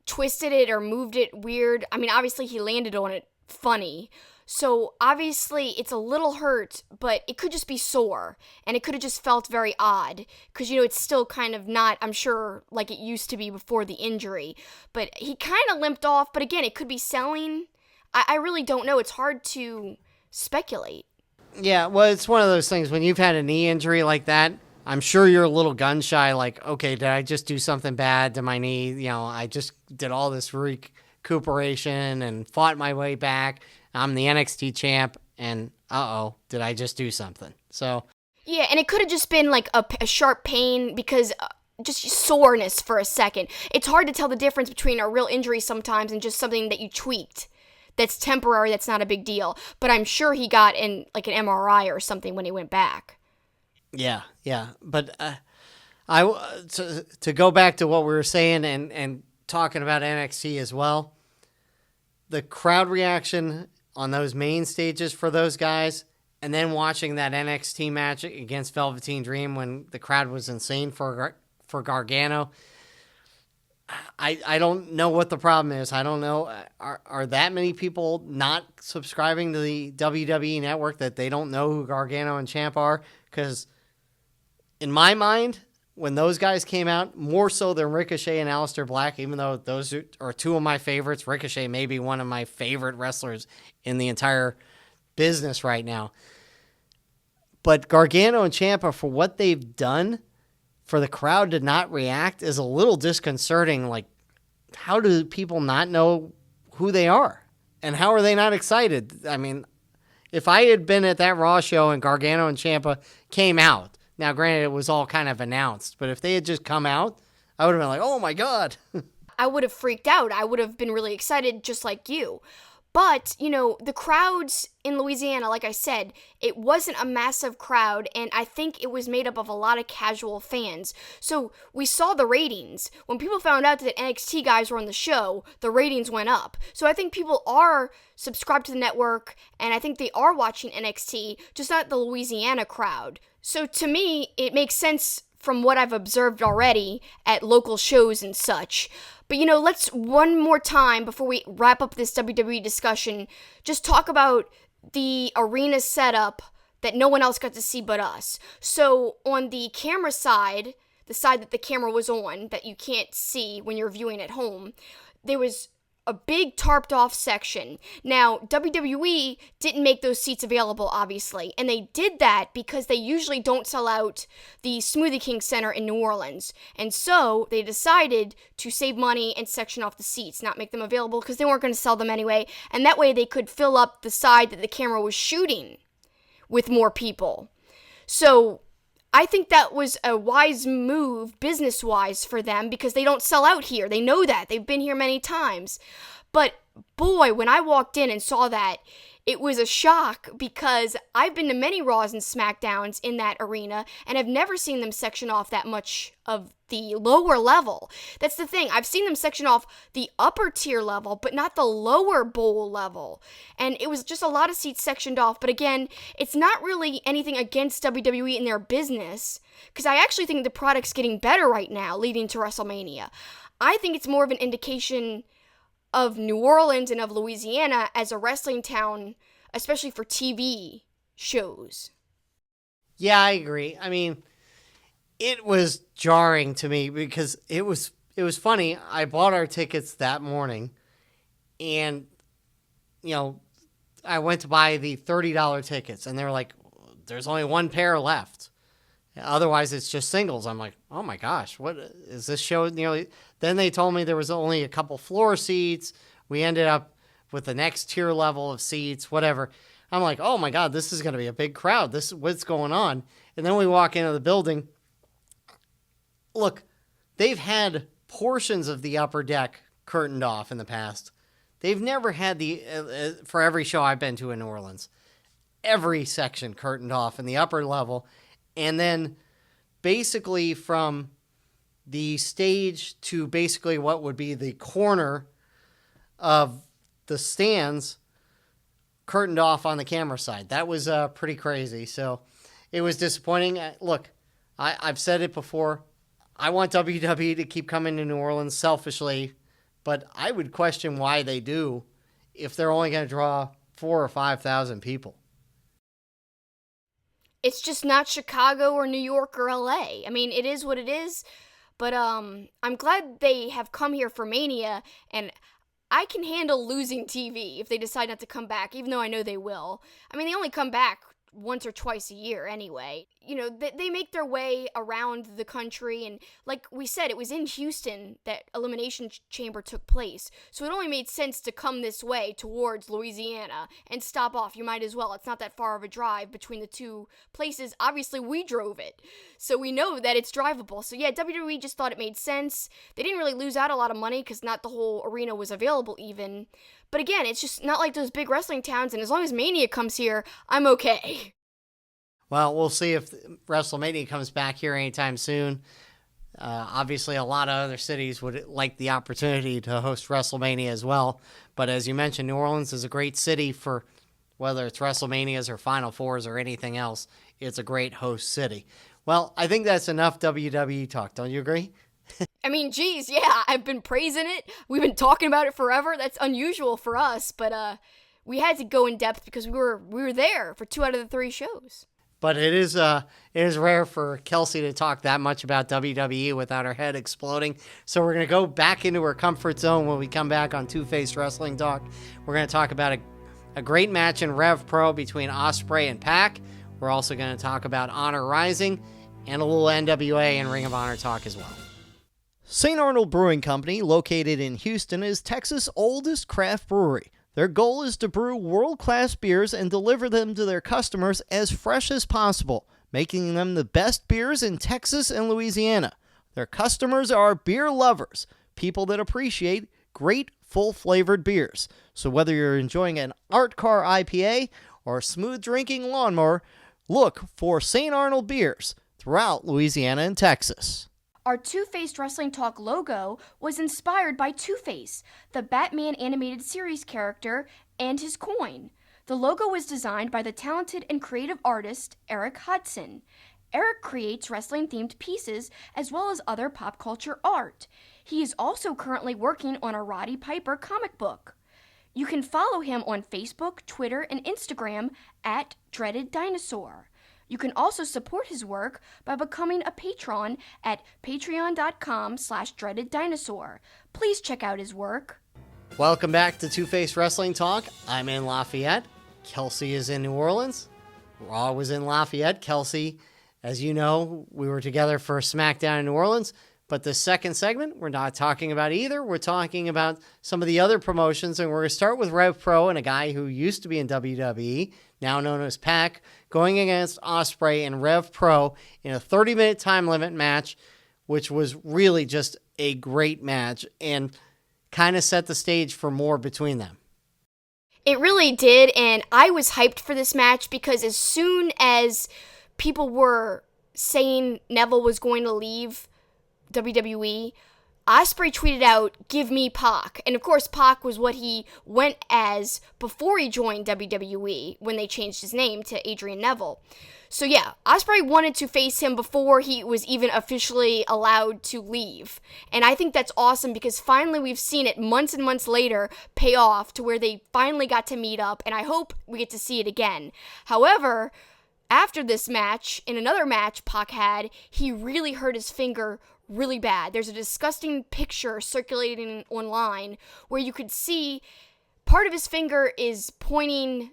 twisted it or moved it weird. I mean, obviously he landed on it funny. So obviously it's a little hurt, but it could just be sore, and it could have just felt very odd, because, it's still kind of not, I'm sure, like it used to be before the injury. But he kind of limped off, but again, it could be selling. I really don't know. It's hard to speculate. Yeah, well, it's one of those things when you've had a knee injury like that, I'm sure you're a little gun shy, like, okay, did I just do something bad to my knee? I just did all this recuperation and fought my way back. I'm the NXT champ, and did I just do something? So yeah, and it could have just been like a sharp pain, because just soreness for a second. It's hard to tell the difference between a real injury sometimes and just something that you tweaked. That's temporary, that's not a big deal. But I'm sure he got in like an MRI or something when he went back. Yeah. But to go back to what we were saying and talking about NXT as well, the crowd reaction on those main stages for those guys, and then watching that NXT match against Velveteen Dream when the crowd was insane for Gargano. I don't know what the problem is. I don't know. Are that many people not subscribing to the WWE network that they don't know who Gargano and Ciampa are? Because in my mind, when those guys came out, more so than Ricochet and Aleister Black, even though those are two of my favorites, Ricochet may be one of my favorite wrestlers in the entire business right now. But Gargano and Ciampa, for what they've done, for the crowd to not react is a little disconcerting. Like, how do people not know who they are? And how are they not excited? I mean, if I had been at that Raw show and Gargano and Ciampa came out, now granted it was all kind of announced, but if they had just come out, I would have been like, oh my God. I would have freaked out. I would have been really excited just like you. But, the crowds in Louisiana, like I said, it wasn't a massive crowd, and I think it was made up of a lot of casual fans. So we saw the ratings. When people found out that NXT guys were on the show, the ratings went up. So I think people are subscribed to the network, and I think they are watching NXT, just not the Louisiana crowd. So to me, it makes sense from what I've observed already at local shows and such. But, let's one more time before we wrap up this WWE discussion, just talk about the arena setup that no one else got to see but us. So on the camera side, the side that the camera was on, that you can't see when you're viewing at home, there was a big tarped off section. Now, WWE didn't make those seats available, obviously, and they did that because they usually don't sell out the Smoothie King Center in New Orleans, and so they decided to save money and section off the seats, not make them available because they weren't going to sell them anyway, and that way they could fill up the side that the camera was shooting with more people. So I think that was a wise move, business-wise, for them, because they don't sell out here. They know that. They've been here many times. But, boy, when I walked in and saw that, it was a shock, because I've been to many Raws and Smackdowns in that arena, and I've never seen them section off that much of the lower level. That's the thing. I've seen them section off the upper tier level, but not the lower bowl level. And it was just a lot of seats sectioned off. But again, it's not really anything against WWE and their business, because I actually think the product's getting better right now, leading to WrestleMania. I think it's more of an indication of New Orleans and of Louisiana as a wrestling town, especially for TV shows. Yeah, I agree. I mean, it was jarring to me because it was funny. I bought our tickets that morning, and I went to buy the $30 tickets, and they were like, there's only one pair left. Otherwise, it's just singles. I'm like, oh my gosh, what is this show nearly? Then they told me there was only a couple floor seats. We ended up with the next tier level of seats, whatever. I'm like, oh my God, this is going to be a big crowd. This is what's going on. And then we walk into the building. Look, they've had portions of the upper deck curtained off in the past. They've never had for every show I've been to in New Orleans, every section curtained off in the upper level. And then basically from the stage to basically what would be the corner of the stands curtained off on the camera side. That was pretty crazy. So it was disappointing. Look, I've said it before. I want WWE to keep coming to New Orleans selfishly, but I would question why they do if they're only going to draw 4,000 or 5,000 people. It's just not Chicago or New York or LA. I mean, it is what it is, but I'm glad they have come here for Mania, and I can handle losing TV if they decide not to come back, even though I know they will. I mean, they only come back once or twice a year anyway. You know, they make their way around the country, and like we said, it was in Houston that Elimination Chamber took place, so it only made sense to come this way towards Louisiana and stop off. You might as well. It's not that far of a drive between the two places. Obviously, we drove it, so we know that it's drivable. So yeah, WWE just thought it made sense. They didn't really lose out a lot of money because not the whole arena was available even. But again, it's just not like those big wrestling towns, and as long as Mania comes here, I'm okay. Well, we'll see if WrestleMania comes back here anytime soon. Obviously, a lot of other cities would like the opportunity to host WrestleMania as well. But as you mentioned, New Orleans is a great city for whether it's WrestleManias or Final Fours or anything else. It's a great host city. Well, I think that's enough WWE talk. Don't you agree? I mean, geez, yeah, I've been praising it. We've been talking about it forever. That's unusual for us, but we had to go in depth because we were there for 2 out of the 3 shows. But it is rare for Kelsi to talk that much about WWE without her head exploding. So we're going to go back into her comfort zone when we come back on Two-Faced Wrestling Talk. We're going to talk about a great match in Rev Pro between Ospreay and PAC. We're also going to talk about Honor Rising and a little NWA and Ring of Honor talk as well. St. Arnold Brewing Company, located in Houston, is Texas' oldest craft brewery. Their goal is to brew world-class beers and deliver them to their customers as fresh as possible, making them the best beers in Texas and Louisiana. Their customers are beer lovers, people that appreciate great, full-flavored beers. So whether you're enjoying an art car IPA or a smooth-drinking lawnmower, look for St. Arnold beers throughout Louisiana and Texas. Our Two-Faced Wrestling Talk logo was inspired by Two-Face, the Batman animated series character, and his coin. The logo was designed by the talented and creative artist Eric Hudson. Eric creates wrestling-themed pieces as well as other pop culture art. He is also currently working on a Roddy Piper comic book. You can follow him on Facebook, Twitter, and Instagram at Dreaded Dinosaur. You can also support his work by becoming a patron at patreon.com/dreadeddinosaur. Please check out his work. Welcome back to Two-Faced Wrestling Talk. I'm in Lafayette. Kelsi is in New Orleans. Raw was in Lafayette. Kelsi, as you know, we were together for Smackdown in New Orleans. But the second segment, we're not talking about either. We're talking about some of the other promotions, and we're going to start with Rev Pro and a guy who used to be in WWE, now known as PAC, going against Ospreay and Rev Pro in a 30-minute time limit match, which was really just a great match and kind of set the stage for more between them. It really did, and I was hyped for this match because as soon as people were saying Neville was going to leave WWE, Ospreay tweeted out, "Give me PAC." And of course, PAC was what he went as before he joined WWE when they changed his name to Adrian Neville. So yeah, Ospreay wanted to face him before he was even officially allowed to leave. And I think that's awesome because finally we've seen it months and months later pay off to where they finally got to meet up, and I hope we get to see it again. However, after this match, in another match PAC had, he really hurt his finger really bad. There's a disgusting picture circulating online where you could see part of his finger is pointing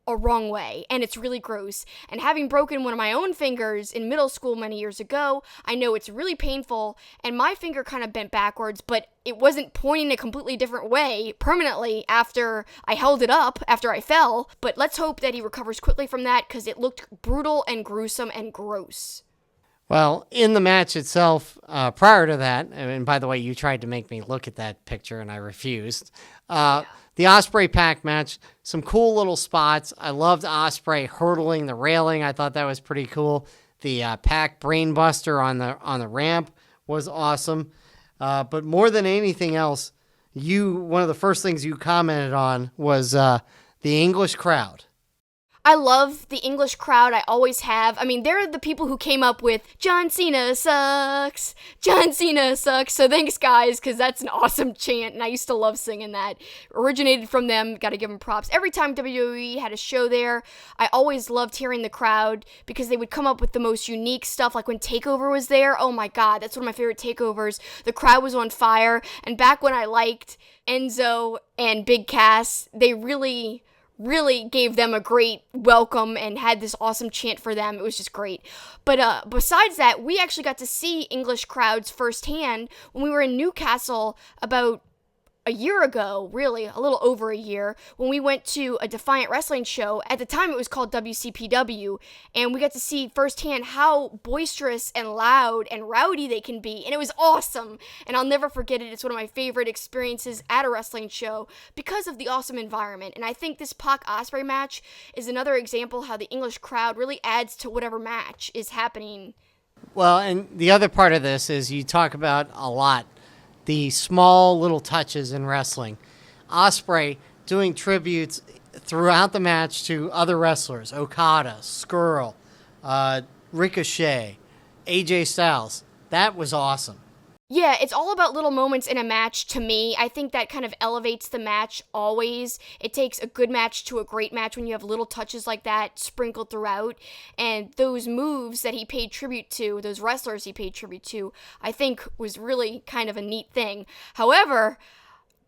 a wrong way, and it's really gross. And having broken one of my own fingers in middle school many years ago, I know it's really painful, and my finger kind of bent backwards, but it wasn't pointing a completely different way permanently after I held it up, after I fell. But let's hope that he recovers quickly from that, because it looked brutal and gruesome and gross. Well, in the match itself, prior to that, and by the way, you tried to make me look at that picture and I refused. The Ospreay PAC match, some cool little spots. I loved Ospreay hurdling the railing. I thought that was pretty cool. The PAC brainbuster on the ramp was awesome. But more than anything else, one of the first things you commented on was the English crowd. I love the English crowd. I always have. I mean, they're the people who came up with John Cena sucks. John Cena sucks. So thanks, guys, because that's an awesome chant, and I used to love singing that. Originated from them. Got to give them props. Every time WWE had a show there, I always loved hearing the crowd because they would come up with the most unique stuff. Like when TakeOver was there, oh my God, that's one of my favorite takeovers. The crowd was on fire, and back when I liked Enzo and Big Cass, they really gave them a great welcome and had this awesome chant for them. It was just great. But besides that, we actually got to see English crowds firsthand when we were in Newcastle about a year ago, really, a little over a year, when we went to a Defiant Wrestling show. At the time, it was called WCPW, and we got to see firsthand how boisterous and loud and rowdy they can be, and it was awesome, and I'll never forget it. It's one of my favorite experiences at a wrestling show because of the awesome environment, and I think this PAC Ospreay match is another example how the English crowd really adds to whatever match is happening. Well, and the other part of this is you talk about a lot the small little touches in wrestling. Ospreay doing tributes throughout the match to other wrestlers, Okada, Skrull, Ricochet, AJ Styles. That was awesome. Yeah, it's all about little moments in a match to me. I think that kind of elevates the match always. It takes a good match to a great match when you have little touches like that sprinkled throughout. And those moves that he paid tribute to, those wrestlers he paid tribute to, I think was really kind of a neat thing. However,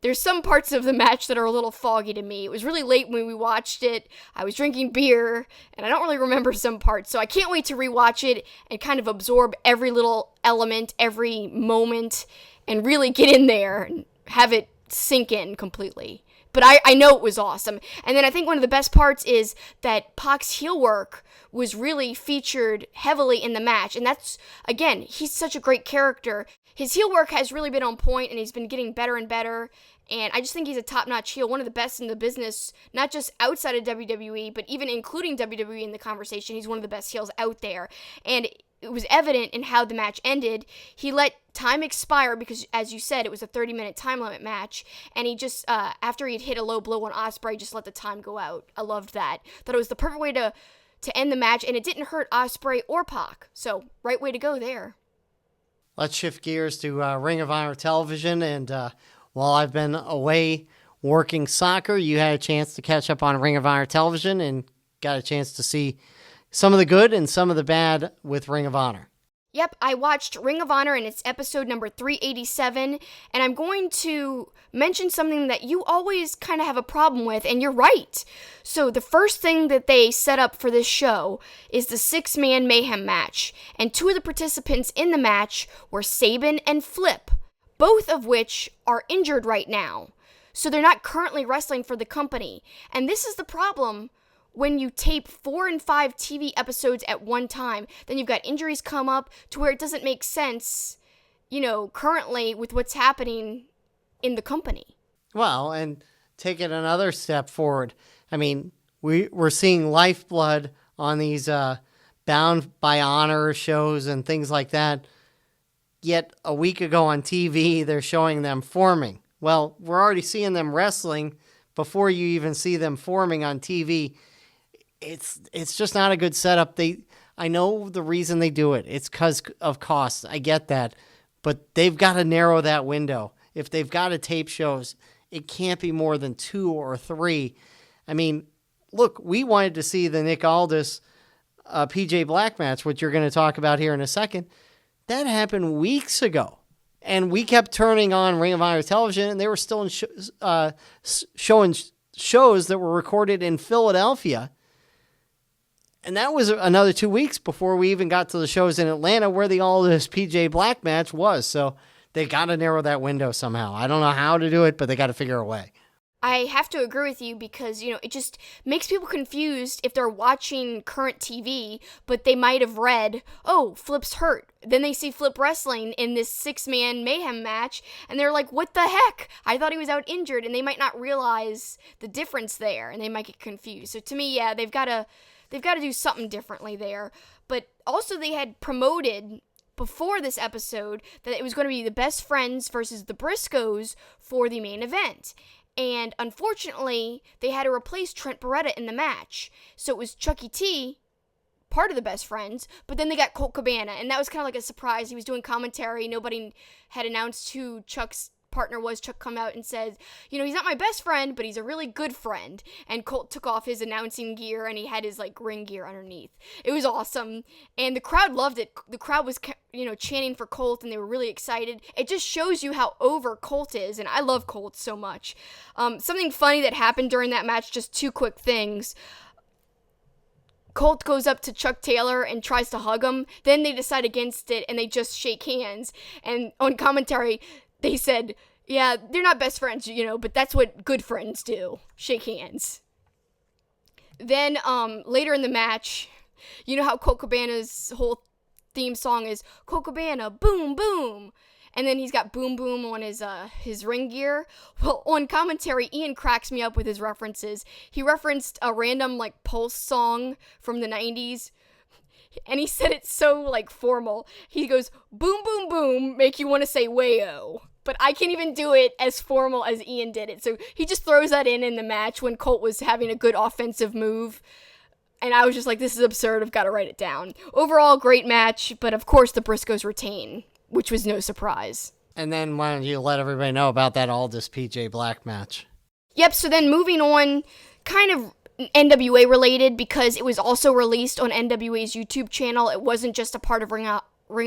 there's some parts of the match that are a little foggy to me. It was really late when we watched it. I was drinking beer, and I don't really remember some parts. So I can't wait to rewatch it and kind of absorb every little element, every moment, and really get in there and have it sink in completely. But I know it was awesome. And then I think one of the best parts is that Pac's heel work was really featured heavily in the match. And that's, again, he's such a great character. His heel work has really been on point, and he's been getting better and better. And I just think he's a top-notch heel, one of the best in the business, not just outside of WWE, but even including WWE in the conversation. He's one of the best heels out there. And it was evident in how the match ended. He let time expire because, as you said, it was a 30-minute time limit match. And he just, after he'd hit a low blow on Ospreay, just let the time go out. I loved that. Thought it was the perfect way to end the match, and it didn't hurt Ospreay or Pac. So, right way to go there. Let's shift gears to Ring of Honor television, and while I've been away working soccer, you had a chance to catch up on Ring of Honor television and got a chance to see some of the good and some of the bad with Ring of Honor. Yep, I watched Ring of Honor and it's episode number 387, and I'm going to mention something that you always kind of have a problem with, and you're right. So the first thing that they set up for this show is the 6-man Mayhem match, and two of the participants in the match were Sabin and Flip, both of which are injured right now. So they're not currently wrestling for the company, and this is the problem. When you tape 4 and 5 TV episodes at one time, then you've got injuries come up to where it doesn't make sense, currently with what's happening in the company. Well, and take it another step forward. I mean, we're seeing Lifeblood on these Bound by Honor shows and things like that. Yet a week ago on TV, they're showing them forming. Well, we're already seeing them wrestling before you even see them forming on TV. It's just not a good setup. I know the reason they do it. It's because of cost. I get that. But they've got to narrow that window. If they've got to tape shows, it can't be more than 2 or 3. I mean, look, we wanted to see the Nick Aldis PJ Black match, which you're going to talk about here in a second. That happened weeks ago. And we kept turning on Ring of Honor television, and they were still showing shows that were recorded in Philadelphia. And that was another 2 weeks before we even got to the shows in Atlanta where the Aldis PJ Black match was. So they got to narrow that window somehow. I don't know how to do it, but they got to figure a way. I have to agree with you because, it just makes people confused if they're watching current TV, but they might have read, oh, Flip's hurt. Then they see Flip wrestling in this 6-man Mayhem match, and they're like, what the heck? I thought he was out injured, and they might not realize the difference there, and they might get confused. So to me, yeah, they've got to do something differently there. But also they had promoted before this episode that it was going to be the Best Friends versus the Briscoes for the main event. And unfortunately, they had to replace Trent Beretta in the match. So it was Chucky T, part of the Best Friends, but then they got Colt Cabana, and that was kind of like a surprise. He was doing commentary. Nobody had announced who Chuck's partner was. Chuck come out and said, you know, he's not my best friend, but he's a really good friend. And Colt took off his announcing gear, and he had his, like, ring gear underneath. It was awesome, and the crowd loved it. The crowd was, you know, chanting for Colt, and they were really excited. It just shows you how over Colt is, and I love Colt so much. Something funny that happened during that match, just two quick things. Colt goes up to Chuck Taylor and tries to hug him. Then they decide against it, and they just shake hands. And on commentary, they said, yeah, they're not best friends, you know, but that's what good friends do. Shake hands. Then later in the match, you know how Colt Cabana's whole theme song is Colt Cabana, boom, boom. And then he's got boom boom on his ring gear. Well, on commentary, Ian cracks me up with his references. He referenced a random, like, Pulse song from the 90s. And he said it so, like, formal. He goes, boom boom boom, make you want to say wayo. But I can't even do it as formal as Ian did it. So he just throws that in the match when Colt was having a good offensive move. And I was just like, this is absurd, I've got to write it down. Overall, great match, but of course the Briscoes retain, which was no surprise. And then why don't you let everybody know about that Aldis PJ Black match? Yep, so then moving on, kind of NWA related, because it was also released on NWA's YouTube channel. It wasn't just a part of Ring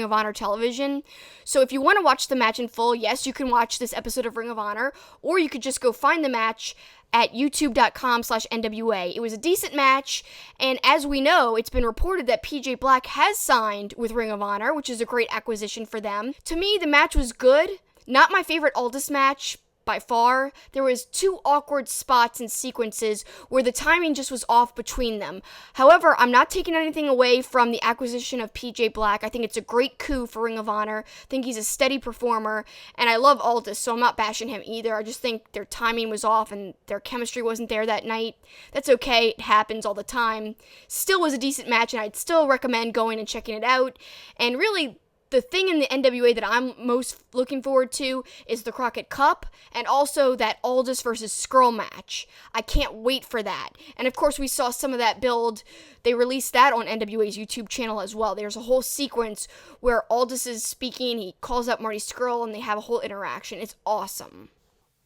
of Honor television. So if you want to watch the match in full, yes, you can watch this episode of Ring of Honor, or you could just go find the match at youtube.com/NWA. It was a decent match, and as we know, it's been reported that PJ Black has signed with Ring of Honor, which is a great acquisition for them. To me, the match was good. Not my favorite Aldis match by far. There was two awkward spots and sequences where the timing just was off between them. However, I'm not taking anything away from the acquisition of PJ Black. I think it's a great coup for Ring of Honor. I think he's a steady performer, and I love Aldis, so I'm not bashing him either. I just think their timing was off and their chemistry wasn't there that night. That's okay. It happens all the time. Still was a decent match, and I'd still recommend going and checking it out. And really, the thing in the NWA that I'm most looking forward to is the Crockett Cup, and also that Aldis versus Skrull match. I can't wait for that. And of course, we saw some of that build. They released that on NWA's YouTube channel as well. There's a whole sequence where Aldis is speaking, he calls out Marty Skrull, and they have a whole interaction. It's awesome.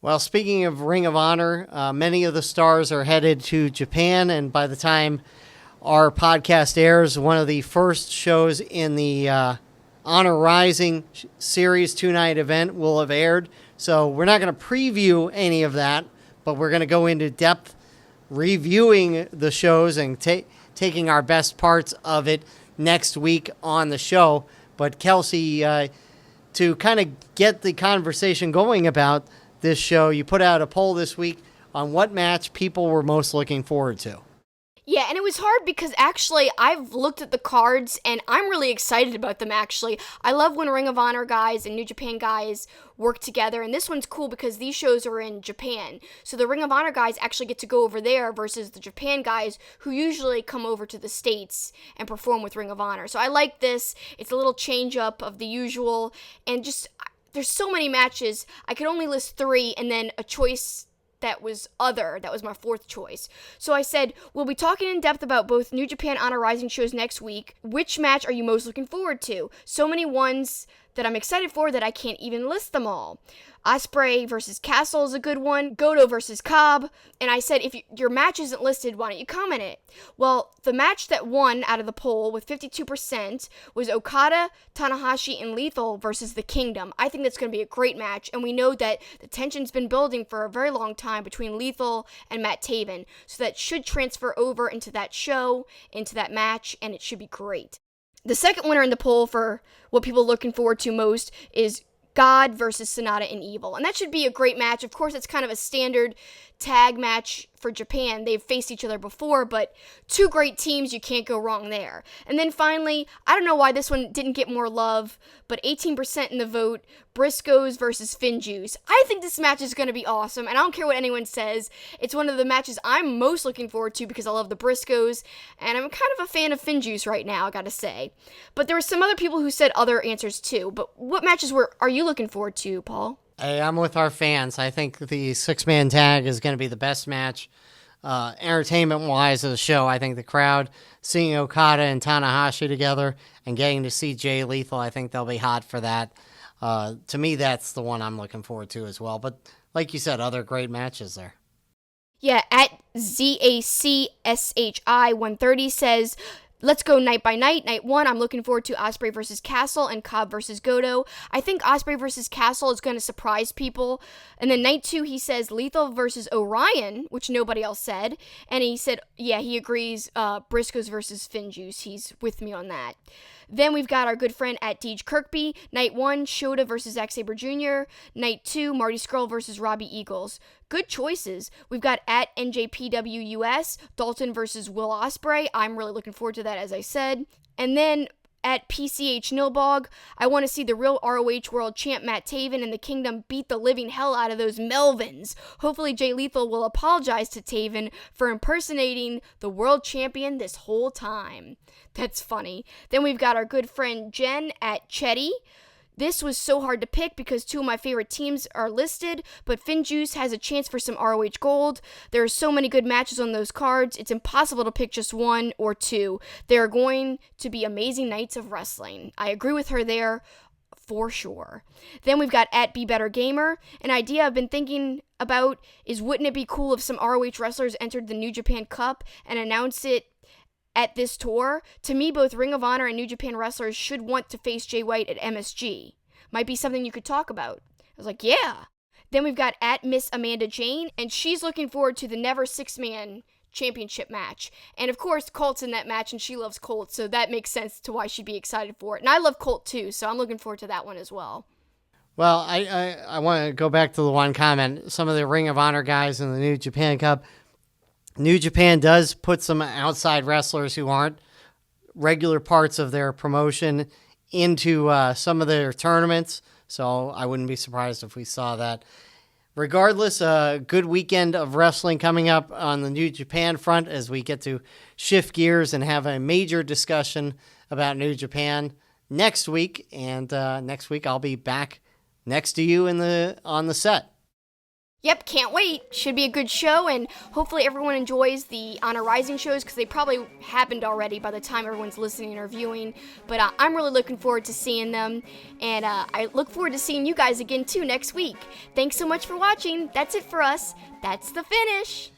Well, speaking of Ring of Honor, many of the stars are headed to Japan, and by the time our podcast airs, one of the first shows in the Honor Rising Series 2-night event will have aired. So we're not going to preview any of that, but we're going to go into depth reviewing the shows and taking our best parts of it next week on the show. But Kelsi, to kind of get the conversation going about this show, you put out a poll this week on what match people were most looking forward to. Yeah, and it was hard because actually I've looked at the cards and I'm really excited about them actually. I love when Ring of Honor guys and New Japan guys work together, and this one's cool because these shows are in Japan. So the Ring of Honor guys actually get to go over there versus the Japan guys who usually come over to the States and perform with Ring of Honor. So I like this. It's a little change up of the usual, and just there's so many matches. I could only list 3 and then a choice that was my 4th choice. So I said, we'll be talking in depth about both New Japan Honor Rising shows next week. Which match are you most looking forward to? So many ones that I'm excited for that I can't even list them all. Ospreay versus Castle is a good one. Goto versus Cobb. And I said, if your match isn't listed, why don't you comment it? Well, the match that won out of the poll with 52% was Okada, Tanahashi, and Lethal versus The Kingdom. I think that's going to be a great match, and we know that the tension's been building for a very long time between Lethal and Matt Taven, so that should transfer over into that show, into that match, and it should be great. The second winner in the poll for what people are looking forward to most is God versus Sonata and Evil. And that should be a great match. Of course, it's kind of a standard tag match for Japan. They've faced each other before, but 2 great teams, you can't go wrong there. And then finally, I don't know why this one didn't get more love, but 18% in the vote, Briscoes versus Finjuice. I think this match is going to be awesome, and I don't care what anyone says. It's one of the matches I'm most looking forward to because I love the Briscoes, and I'm kind of a fan of Finjuice right now, I gotta say. But there were some other people who said other answers too, but what matches are you looking forward to, Paul? Hey, I'm with our fans. I think the six-man tag is going to be the best match entertainment-wise of the show. I think the crowd seeing Okada and Tanahashi together and getting to see Jay Lethal, I think they'll be hot for that. To me, that's the one I'm looking forward to as well. But like you said, other great matches there. Yeah, at ZACSHI130 says, let's go night by night. Night 1, I'm looking forward to Ospreay versus Castle and Cobb versus Goto. I think Ospreay versus Castle is going to surprise people. And then night 2, he says Lethal versus Orion, which nobody else said. And he said, yeah, he agrees, Briscoes versus Finjuice. He's with me on that. Then we've got our good friend at Deej Kirkby. Night 1, Shota versus Zack Sabre Jr. Night 2, Marty Scurll versus Robbie Eagles. Good choices. We've got at NJPWUS, Dalton versus Will Ospreay. I'm really looking forward to that, as I said. And then at PCH Nilbog, I want to see the real ROH World Champ Matt Taven and the Kingdom beat the living hell out of those Melvins. Hopefully Jay Lethal will apologize to Taven for impersonating the world champion this whole time. That's funny. Then we've got our good friend Jen at Chetty. This was so hard to pick because 2 of my favorite teams are listed, but Finjuice has a chance for some ROH gold. There are so many good matches on those cards, it's impossible to pick just 1 or 2. They are going to be amazing nights of wrestling. I agree with her there, for sure. Then we've got at Be Better Gamer. An idea I've been thinking about is, wouldn't it be cool if some ROH wrestlers entered the New Japan Cup and announced it at this tour? To me, both Ring of Honor and New Japan wrestlers should want to face Jay White at MSG. Might be something you could talk about. I was like, yeah. Then we've got at Miss Amanda Jane, and she's looking forward to the Never Six-Man Championship match. And of course, Colt's in that match, and she loves Colt, so that makes sense to why she'd be excited for it. And I love Colt too, so I'm looking forward to that one as well. Well, I want to go back to the one comment. Some of the Ring of Honor guys in the New Japan Cup, New Japan does put some outside wrestlers who aren't regular parts of their promotion into some of their tournaments, so I wouldn't be surprised if we saw that. Regardless, a good weekend of wrestling coming up on the New Japan front as we get to shift gears and have a major discussion about New Japan next week. And next week I'll be back next to you on the set. Yep, can't wait. Should be a good show, and hopefully everyone enjoys the Honor Rising shows, because they probably happened already by the time everyone's listening or viewing. But I'm really looking forward to seeing them, and I look forward to seeing you guys again, too, next week. Thanks so much for watching. That's it for us. That's the finish.